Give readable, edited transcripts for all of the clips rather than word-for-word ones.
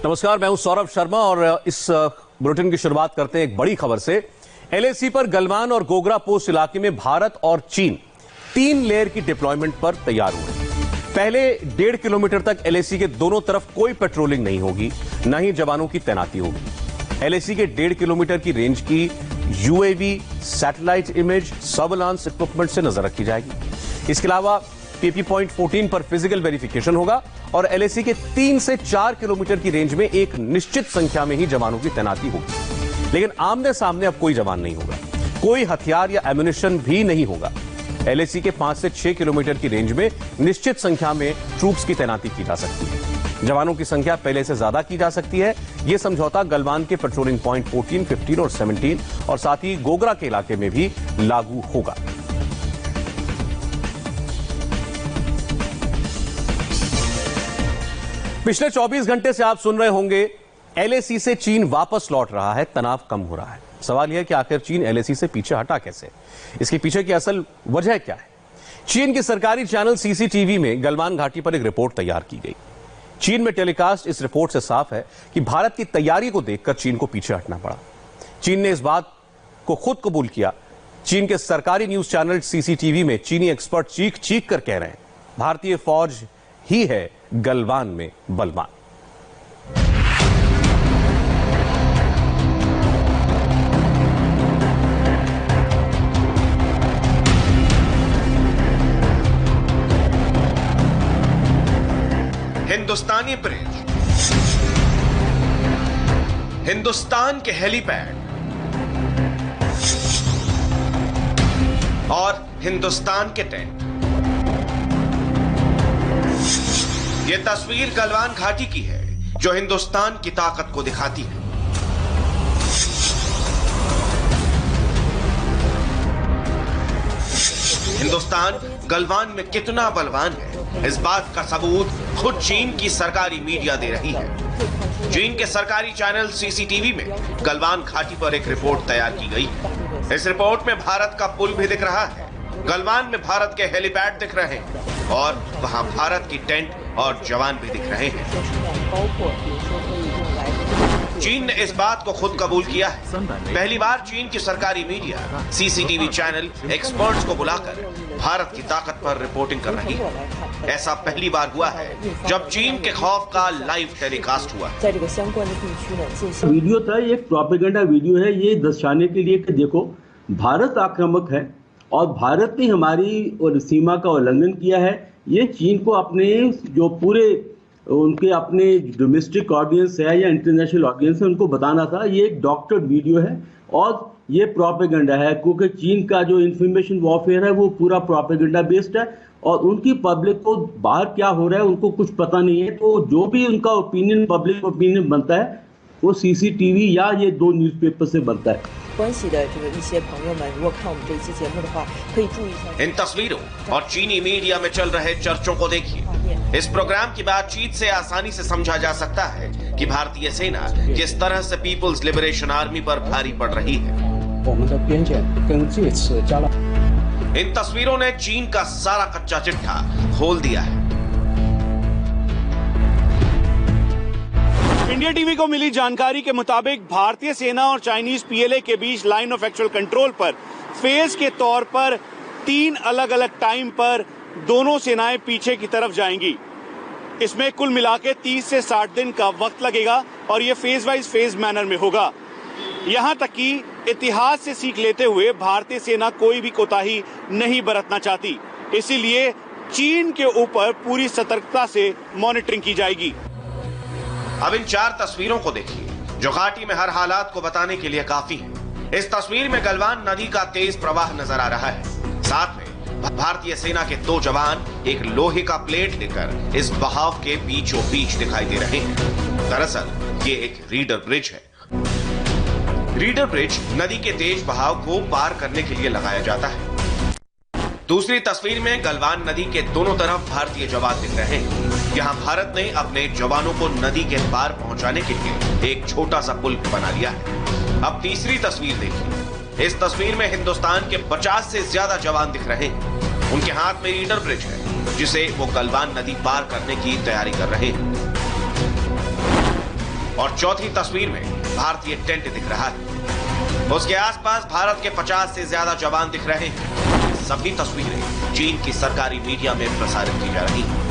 नमस्कार, मैं हूं सौरभ शर्मा और इस बुलेटिन की शुरुआत करते हैं एक बड़ी खबर से। एलएसी पर गलवान और गोगरा पोस्ट इलाके में भारत और चीन 3 लेयर की डिप्लॉयमेंट पर तैयार हुए। पहले 1.5 किलोमीटर तक एलएसी के दोनों तरफ कोई पेट्रोलिंग नहीं होगी, न ही जवानों की तैनाती होगी। एलएसी के 1.5 किलोमीटर की रेंज की UAV, satellite image, surveillance equipment से नजर रखी जाएगी। इसके अलावा पीपी पॉइंट 14 पर फिजिकल वेरिफिकेशन होगा और एलएसी के 3 से 4 किलोमीटर की रेंज में एक निश्चित संख्या में ही जवानों की तैनाती होगी। लेकिन आमने सामने अब कोई जवान नहीं होगा, कोई हथियार या एम्युनिशन भी नहीं होगा। एलएसी के 5 से 6 किलोमीटर की रेंज में निश्चित संख्या में ट्रूप्स की तैनाती की जा सकती है। जवानों की संख्या पहले से ज्यादा की जा सकती है। यह समझौता गलवान के पेट्रोलिंग पॉइंट 14, 15 और 17 और साथ ही गोगरा के इलाके में भी लागू होगा। पिछले 24 घंटे से आप सुन रहे होंगे एलएसी से चीन वापस लौट रहा है, तनाव कम हो रहा है। सवाल यह है कि आखिर चीन एलएसी से पीछे हटा कैसे? इसके पीछे की असल वजह क्या है? चीन के सरकारी चैनल सीसीटीवी में गलवान घाटी पर एक रिपोर्ट तैयार की गई। चीन में टेलीकास्ट इस रिपोर्ट से साफ है कि भारत की तैयारी को देखकर चीन को पीछे हटना पड़ा। चीन ने इस बात को खुद कबूल किया। चीन के सरकारी न्यूज चैनल सीसीटीवी में चीनी एक्सपर्ट चीख चीख कर कह रहे हैं, भारतीय फौज ही है गलवान में बलवान। हिंदुस्तानी ब्रिज, हिंदुस्तान के हेलीपैड और हिंदुस्तान के टेंट। यह तस्वीर गलवान घाटी की है जो हिंदुस्तान की ताकत को दिखाती है। हिंदुस्तान गलवान में कितना बलवान है, इस बात का सबूत खुद चीन की सरकारी मीडिया दे रही है। चीन के सरकारी चैनल सीसीटीवी में गलवान घाटी पर एक रिपोर्ट तैयार की गई है। इस रिपोर्ट में भारत का पुल भी दिख रहा है, गलवान में भारत के हेलीपैड दिख रहे हैं और वहां भारत की टेंट और जवान भी दिख रहे हैं। चीन ने इस बात को खुद कबूल किया है। पहली बार चीन की सरकारी मीडिया सीसीटीवी चैनल एक्सपर्ट्स को बुलाकर भारत की ताकत पर रिपोर्टिंग कर रही है। ऐसा पहली बार हुआ है जब चीन के खौफ का लाइव टेलीकास्ट हुआ। वीडियो था, एक प्रोपेगेंडा वीडियो है, ये दर्शाने के लिए कि देखो भारत आक्रामक है और भारत ने हमारी और सीमा का उल्लंघन किया है। ये चीन को अपने जो पूरे उनके अपने डोमेस्टिक ऑडियंस है या इंटरनेशनल ऑडियंस है उनको बताना था। ये एक डॉक्टर्ड वीडियो है और ये प्रोपेगेंडा है, क्योंकि चीन का जो इंफॉर्मेशन वॉरफेयर है वो पूरा प्रोपेगेंडा बेस्ड है और उनकी पब्लिक को बाहर क्या हो रहा है उनको कुछ पता नहीं है। तो जो भी उनका ओपिनियन, पब्लिक ओपिनियन बनता है वो सीसीटीवी या ये 2 न्यूज़पेपर से बनता है। इन तस्वीरों और चीनी मीडिया में चल रहे चर्चों को देखिए। इस प्रोग्राम की बातचीत से आसानी से समझा जा सकता है कि भारतीय सेना किस तरह से पीपुल्स लिबरेशन आर्मी पर भारी पड़ रही है। इन तस्वीरों ने चीन का सारा कच्चा चिट्ठा खोल दिया है। इंडिया टीवी को मिली जानकारी के मुताबिक भारतीय सेना और चाइनीज पीएलए के बीच लाइन ऑफ एक्चुअल कंट्रोल पर फेज के तौर पर 3 अलग अलग टाइम पर दोनों सेनाएं पीछे की तरफ जाएंगी। इसमें कुल मिला के 30 से 60 दिन का वक्त लगेगा और ये फेज वाइज फेज मैनर में होगा। यहां तक कि इतिहास से सीख लेते हुए भारतीय सेना कोई भी कोताही नहीं बरतना चाहती, इसीलिए चीन के ऊपर पूरी सतर्कता से मॉनिटरिंग की जाएगी। अब इन 4 तस्वीरों को देखिए जो घाटी में हर हालात को बताने के लिए काफी है। इस तस्वीर में गलवान नदी का तेज प्रवाह नजर आ रहा है। साथ में भारतीय सेना के 2 जवान एक लोहे का प्लेट लेकर इस बहाव के बीचों बीच दिखाई दे रहे हैं। दरअसल ये एक रीडर ब्रिज है। रीडर ब्रिज नदी के तेज बहाव को पार करने के लिए लगाया जाता है। दूसरी तस्वीर में गलवान नदी के दोनों तरफ भारतीय जवान दिख रहे हैं। यहाँ भारत ने अपने जवानों को नदी के पार पहुंचाने के लिए एक छोटा सा पुल बना लिया है। अब तीसरी तस्वीर देखिए। इस तस्वीर में हिंदुस्तान के 50 से ज्यादा जवान दिख रहे हैं। उनके हाथ में रीडर ब्रिज है जिसे वो गलवान नदी पार करने की तैयारी कर रहे हैं। और चौथी तस्वीर में भारतीय टेंट दिख रहा है। उसके आसपास भारत के 50 से ज्यादा जवान दिख रहे हैं। सभी तस्वीरें चीन की सरकारी मीडिया में प्रसारित की जा रही हैं।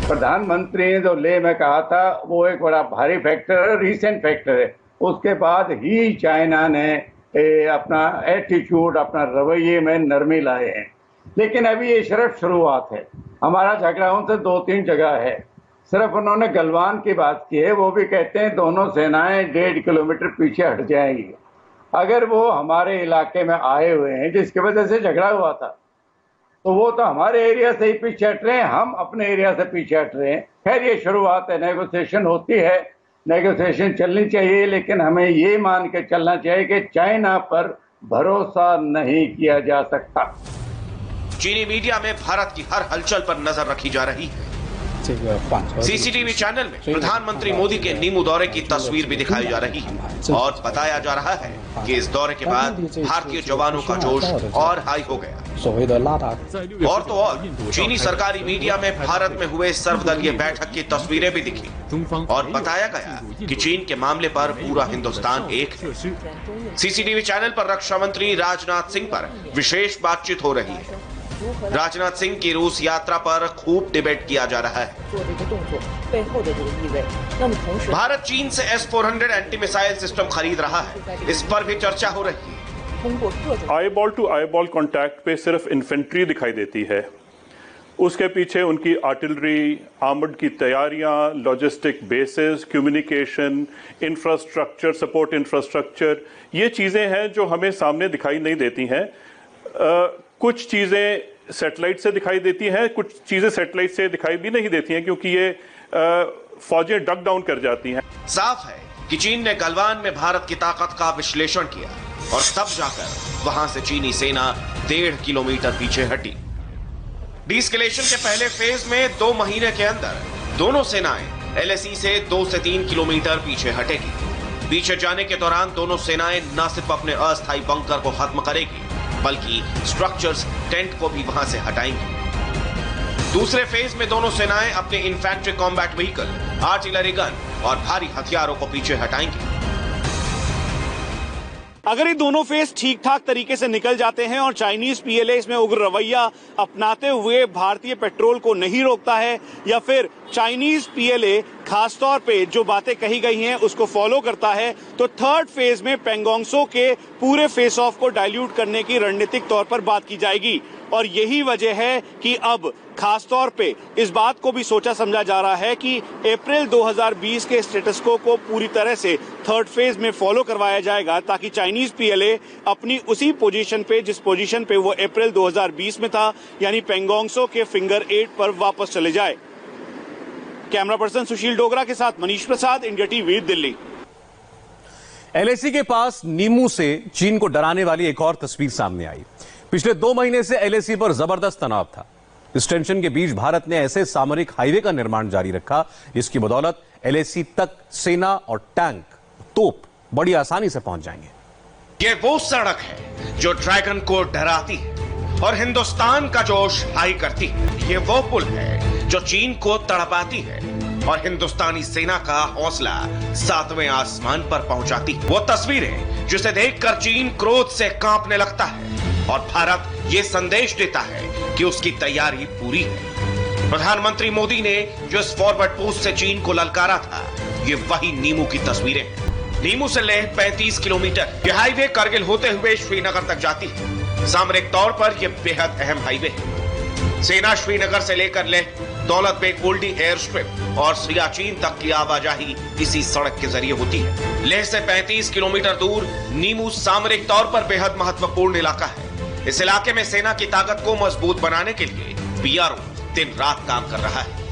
प्रधानमंत्री ने जो लेह में कहा था वो एक बड़ा भारी फैक्टर है, रिसेंट फैक्टर है। उसके बाद ही चाइना ने अपना एटीट्यूड, अपना रवैये में नरमी लाए हैं। लेकिन अभी ये सिर्फ शुरुआत है। हमारा झगड़ा उनसे 2-3 जगह है। सिर्फ उन्होंने गलवान की बात की है, वो भी कहते हैं दोनों सेनाएं 1.5 किलोमीटर पीछे हट जाएंगी। अगर वो हमारे इलाके में आए हुए हैं जिसकी वजह से झगड़ा हुआ था, तो वो तो हमारे एरिया से ही पीछे हट रहे हैं, हम अपने एरिया से पीछे हट रहे हैं। खैर ये शुरुआत है, नेगोशिएशन होती है, नेगोशिएशन चलनी चाहिए, लेकिन हमें ये मान के चलना चाहिए कि चाइना पर भरोसा नहीं किया जा सकता। चीनी मीडिया में भारत की हर हलचल पर नजर रखी जा रही है। सीसीटीवी चैनल में प्रधानमंत्री मोदी के नीमू दौरे की तस्वीर भी दिखाई जा रही है और बताया जा रहा है कि इस दौरे के बाद भारतीय जवानों का जोश और हाई हो गया। और तो और चीनी सरकारी मीडिया में भारत में हुए सर्वदलीय बैठक की तस्वीरें भी दिखी और बताया गया कि चीन के मामले पर पूरा हिंदुस्तान एक है। सीसीटीवी चैनल पर रक्षा मंत्री राजनाथ सिंह पर विशेष बातचीत हो रही है। राजनाथ सिंह की रूस यात्रा पर खूब डिबेट किया जा रहा है। भारत चीन से S-400 एंटी मिसाइल सिस्टम खरीद रहा है, इस पर भी चर्चा हो रही है। आईबॉल टू आईबॉल कांटेक्ट पे सिर्फ इन्फेंट्री दिखाई देती है। उसके पीछे उनकी आर्टिलरी, आर्मर्ड की तैयारियां, logistic basis, communication, infrastructure, support infrastructure, ये चीजें हैं जो हमें सामने दिखाई नहीं देती हैं। कुछ चीजें सैटेलाइट से दिखाई देती हैं, कुछ चीजें सैटेलाइट से दिखाई भी नहीं देती हैं क्योंकि ये फौजें डक डाउन कर जाती हैं। साफ है कि चीन ने गलवान में भारत की ताकत का विश्लेषण किया और तब जाकर वहां से चीनी सेना 1.5 किलोमीटर पीछे हटी। डीएस्केलेशन के पहले फेज में 2 महीने के अंदर दोनों सेनाएं LAC से 2 से 3 किलोमीटर पीछे हटेगी। पीछे जाने के दौरान दोनों सेनाएं न सिर्फ अपने अस्थायी बंकर को खत्म करेगी बल्कि स्ट्रक्चर्स, टेंट को भी वहां से हटाएंगी। दूसरे फेज में दोनों सेनाएं अपने infantry combat vehicle, artillery gun और भारी हथियारों को पीछे हटाएंगी। अगर ये दोनों फेज ठीक ठाक तरीके से निकल जाते हैं और चाइनीज PLA इसमें उग्र रवैया अपनाते हुए भारतीय पेट्रोल को नहीं रोकता है या फिर चाइनीज PLA खासतौर पे जो बातें कही गई हैं उसको फॉलो करता है, तो थर्ड फेज में पेंगोंग त्सो के पूरे फेस ऑफ को डाइल्यूट करने की रणनीतिक तौर पर बात की जाएगी। और यही वजह है कि अब खासतौर पे इस बात को भी सोचा समझा जा रहा है कि अप्रैल 2020 के स्टेटस को पूरी तरह से थर्ड फेज में फॉलो करवाया जाएगा ताकि चाइनीज PLA अपनी उसी पोजीशन पे जिस पोजीशन पे वो अप्रैल 2020 में था यानी पेंगोंग त्सो के फिंगर 8 पर वापस चले जाए। कैमरा पर्सन सुशील डोगरा के साथ Manish Prasad, India TV, Delhi. LAC के पास नीमू से चीन को डराने वाली एक और तस्वीर सामने आई। पिछले 2 महीने से LAC पर जबरदस्त तनाव था। इस टेंशन के बीच भारत ने ऐसे सामरिक हाईवे का निर्माण जारी रखा जिसकी बदौलत LAC तक सेना और टैंक, तोप बड़ी आसानी से पहुंच जाएंगे। ये वो सड़क है जो ड्रैगन को डराती है और हिंदुस्तान का जोश हाई करती है। ये वो पुल है जो चीन को तड़पाती है और हिंदुस्तानी सेना का हौसला 7वें आसमान पर पहुंचाती है। वो तस्वीरें जिसे देखकर चीन क्रोध से कांपने लगता है और भारत ये संदेश देता है कि उसकी तैयारी पूरी है। प्रधानमंत्री मोदी ने जो इस फॉरवर्ड पोस्ट से चीन को ललकारा था, ये वही नीमू की तस्वीरें हैं। नीमू से लेह 35 किलोमीटर। यह हाईवे करगिल होते हुए श्रीनगर तक जाती है। सामरिक तौर पर यह बेहद अहम हाईवे है। सेना श्रीनगर से लेकर लेह, दौलत बेग ओल्डी एयर स्ट्रिप और सियाचिन तक की आवाजाही इसी सड़क के जरिए होती है। लेह से 35 किलोमीटर दूर नीमू सामरिक तौर पर बेहद महत्वपूर्ण इलाका है। इस इलाके में सेना की ताकत को मजबूत बनाने के लिए PRO दिन रात काम कर रहा है।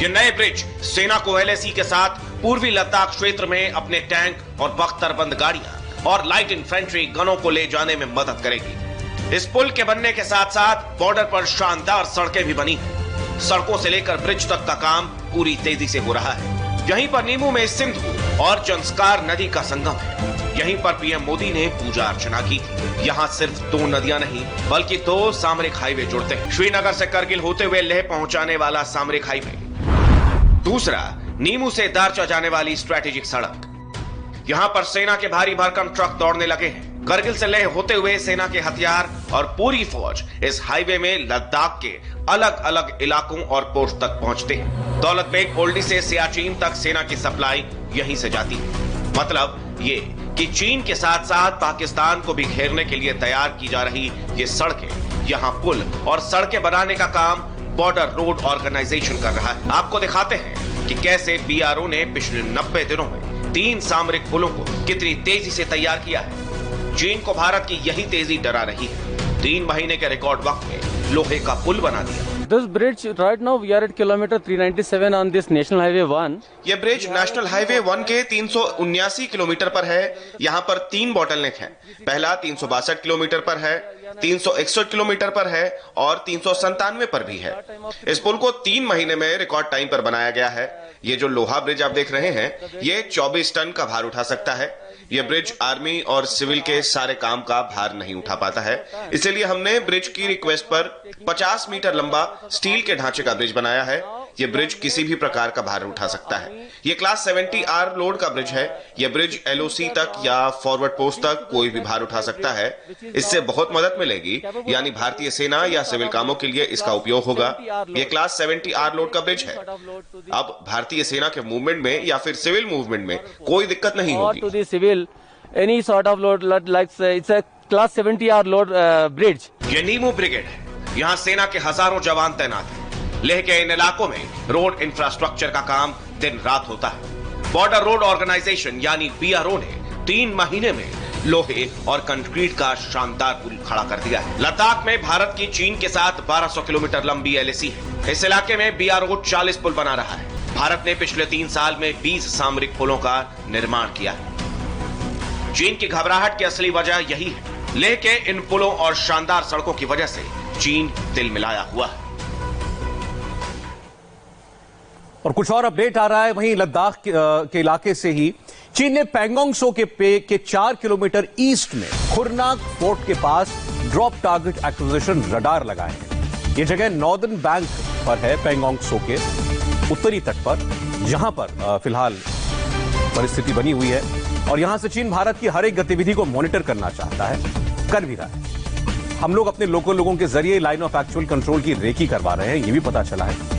ये नए ब्रिज सेना को LAC के साथ पूर्वी लद्दाख क्षेत्र में अपने टैंक और बख्तरबंद गाड़ियां और लाइट इन्फेंट्री गनों को ले जाने में मदद करेगी। इस पुल के बनने के साथ साथ बॉर्डर पर शानदार सड़कें भी बनी हैं। सड़कों से लेकर ब्रिज तक का काम पूरी तेजी से हो रहा है। यहीं पर नीमू में सिंधु और जंस्कार नदी का संगम है। यहीं पर PM मोदी ने पूजा अर्चना की थी। यहाँ सिर्फ 2 नदियां नहीं बल्कि 2 सामरिक हाईवे जुड़ते हैं। श्रीनगर से करगिल होते हुए लेह पहुंचाने वाला सामरिक हाईवे, दूसरा नीमू से दारचा जाने वाली स्ट्रेटेजिक सड़क। यहां पर सेना के भारी भरकम ट्रक दौड़ने लगे हैं। करगिल से लेह होते हुए सेना के हथियार और पूरी फौज इस हाईवे में लद्दाख के अलग अलग इलाकों और पोस्ट तक पहुंचते हैं। दौलत बेग ओल्डी से सियाचिन तक सेना की सप्लाई यहीं से जाती है। मतलब ये कि चीन के साथ साथ पाकिस्तान को भी घेरने के लिए तैयार की जा रही ये सड़कें, यहां पुल और सड़कें बनाने का काम बॉर्डर रोड ऑर्गेनाइजेशन कर रहा है। आपको दिखाते हैं कि कैसे बीआरओ ने पिछले 90 दिनों में 3 सामरिक पुलों को कितनी तेजी से तैयार किया है। चीन को भारत की यही तेजी डरा रही है। 3 महीने के रिकॉर्ड वक्त में लोहे का पुल बना दिया। This bridge right now we are at kilometer 397 on this National Highway 1. ये ब्रिज नेशनल हाईवे 1 के 379 किलोमीटर पर है। यहाँ पर 3 बॉटलनेक हैं। पहला 362 किलोमीटर पर है, 361 किलोमीटर पर है और 397 पर भी है। इस पुल को 3 महीने में रिकॉर्ड टाइम पर बनाया गया है। ये जो लोहा ब्रिज आप देख रहे हैं, ये 24 टन का भार उठा सकता है। ये ब्रिज आर्मी और सिविल के सारे काम का भार नहीं उठा पाता है, इसलिए हमने ब्रिज की रिक्वेस्ट पर 50 मीटर लंबा स्टील के ढांचे का ब्रिज बनाया है। ये ब्रिज किसी भी प्रकार का भार उठा सकता है। ये क्लास 70R लोड का ब्रिज है। ये ब्रिज LOC तक या फॉरवर्ड पोस्ट तक कोई भी भार उठा सकता है। इससे बहुत मदद मिलेगी, यानी भारतीय सेना या सिविल कामों के लिए इसका उपयोग होगा। ये क्लास 70R लोड का ब्रिज है। अब भारतीय सेना के मूवमेंट में या फिर सिविल मूवमेंट में कोई दिक्कत नहीं होगी। Any sort of load like it's a class 70R load bridge. ये नीमू ब्रिगेड है। यहाँ सेना के हजारों जवान तैनात हैं। लेह के इन इलाकों में रोड इंफ्रास्ट्रक्चर का काम दिन रात होता है। बॉर्डर रोड ऑर्गेनाइजेशन यानी BRO ने 3 महीने में लोहे और कंक्रीट का शानदार पुल खड़ा कर दिया है। लद्दाख में भारत की चीन के साथ 1200 किलोमीटर लंबी LAC है। इस इलाके में BRO 40 पुल बना रहा है। भारत ने पिछले 3 साल में 20 सामरिक पुलों का निर्माण किया है। चीन की घबराहट की असली वजह यही है। लेह के इन पुलों और शानदार सड़कों की वजह से चीन दिल मिलाया हुआ है। और कुछ और अपडेट आ रहा है वहीं लद्दाख के इलाके से ही चीन ने पैंगोंग त्सो के 4 किलोमीटर ईस्ट में खुरनाक फोर्ट के पास ड्रॉप टारगेट एक्विजिशन रडार लगाए हैं। यह जगह नॉर्दर्न बैंक पर है, पैंगोंग त्सो के उत्तरी तट पर, जहां पर फिलहाल परिस्थिति बनी हुई है। और यहां से चीन भारत की हर एक गतिविधि को मॉनिटर करना चाहता है, कर भी रहा है। हम लोग अपने लोकल लोगों के जरिए लाइन ऑफ एक्चुअल कंट्रोल की रेकी करवा रहे हैं, ये भी पता चला है।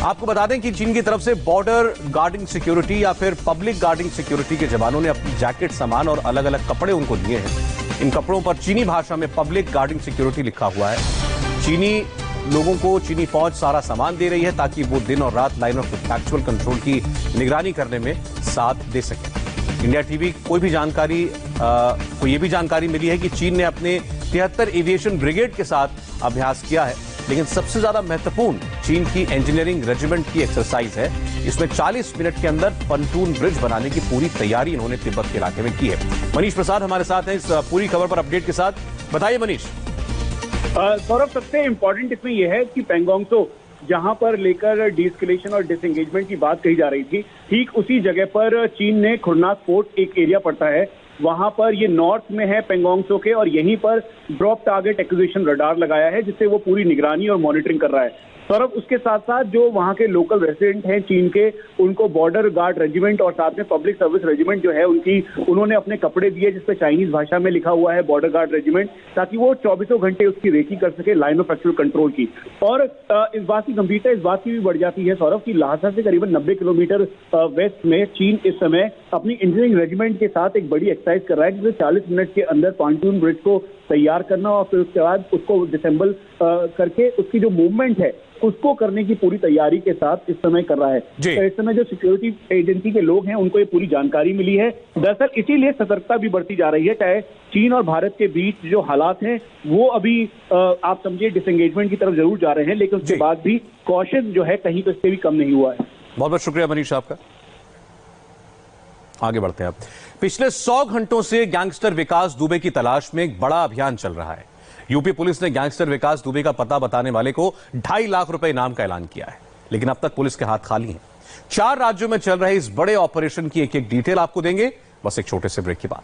आपको बता दें कि चीन की तरफ से बॉर्डर गार्डिंग सिक्योरिटी या फिर पब्लिक गार्डिंग सिक्योरिटी के जवानों ने अपनी जैकेट, सामान और अलग अलग कपड़े उनको दिए हैं। इन कपड़ों पर चीनी भाषा में पब्लिक गार्डिंग सिक्योरिटी लिखा हुआ है। चीनी लोगों को चीनी फौज सारा सामान दे रही है ताकि वो दिन और रात लाइन ऑफ एक्चुअल कंट्रोल की निगरानी करने में साथ दे सके। इंडिया टीवी को ये भी जानकारी मिली है कि चीन ने अपने 73 एविएशन ब्रिगेड के साथ अभ्यास किया है, लेकिन सबसे ज्यादा महत्वपूर्ण चीन की इंजीनियरिंग रेजिमेंट की एक्सरसाइज है। इसमें 40 मिनट के अंदर पंटून ब्रिज बनाने की पूरी तैयारी इन्होंने तिब्बत के इलाके में की है। मनीष प्रसाद हमारे साथ हैं इस पूरी खबर पर अपडेट के साथ। बताइए मनीष। सौरभ, सबसे इंपॉर्टेंट इसमें यह है कि पैंगोंग त्सो जहां पर लेकर डीएस्केलेशन और डिसएंगेजमेंट की बात कही जा रही थी, ठीक उसी जगह पर चीन ने खुरनाक फोर्ट एक एरिया पड़ता है, वहां पर ये नॉर्थ में है पैंगोंग त्सो के, और यहीं पर ड्रॉप टारगेट एक्विजिशन रडार लगाया है जिससे वो पूरी निगरानी और मॉनिटरिंग कर रहा है। सौरभ, उसके साथ साथ जो वहां के लोकल रेसिडेंट हैं चीन के, उनको बॉर्डर गार्ड रेजिमेंट और साथ में पब्लिक सर्विस रेजिमेंट जो है उन्होंने अपने कपड़े दिए जिसपे चाइनीज भाषा में लिखा हुआ है बॉर्डर गार्ड रेजिमेंट, ताकि वो 24 घंटे उसकी रेकी कर सके लाइन ऑफ एक्चुअल कंट्रोल की। और इस बात की गंभीरता इस बात की भी बढ़ जाती है सौरभ की लासा से करीबन 90 किलोमीटर वेस्ट में चीन इस समय अपनी इंजीनियरिंग रेजिमेंट के साथ एक बड़ी एक्सरसाइज कर रहा है जिसमें 40 मिनट के अंदर पॉन्टून ब्रिज को तैयार करना और फिर उसके बाद उसको डिसेंबल करके उसकी जो मूवमेंट है उसको करने की पूरी तैयारी के साथ इस समय कर रहा है। तो इस समय जो सिक्योरिटी एजेंसी के लोग हैं उनको ये पूरी जानकारी मिली है। दरअसल इसीलिए सतर्कता भी बढ़ती जा रही है, चाहे चीन और भारत के बीच जो हालात हैं वो अभी आप समझिए डिसएंगेजमेंट की तरफ जरूर जा रहे हैं, लेकिन उसके बाद भी कॉशन जो है कहीं पे भी कम नहीं हुआ है। बहुत बहुत शुक्रिया मनीष आपका। आगे बढ़ते हैं अब। पिछले 100 घंटों से गैंगस्टर विकास दुबे की तलाश में एक बड़ा अभियान चल रहा है। यूपी पुलिस ने गैंगस्टर विकास दुबे का पता बताने वाले को 2.5 लाख रुपए इनाम का ऐलान किया है, लेकिन अब तक पुलिस के हाथ खाली हैं। 4 राज्यों में चल रहे इस बड़े ऑपरेशन की एक एक डिटेल आपको देंगे, बस एक छोटे से ब्रेक के बाद।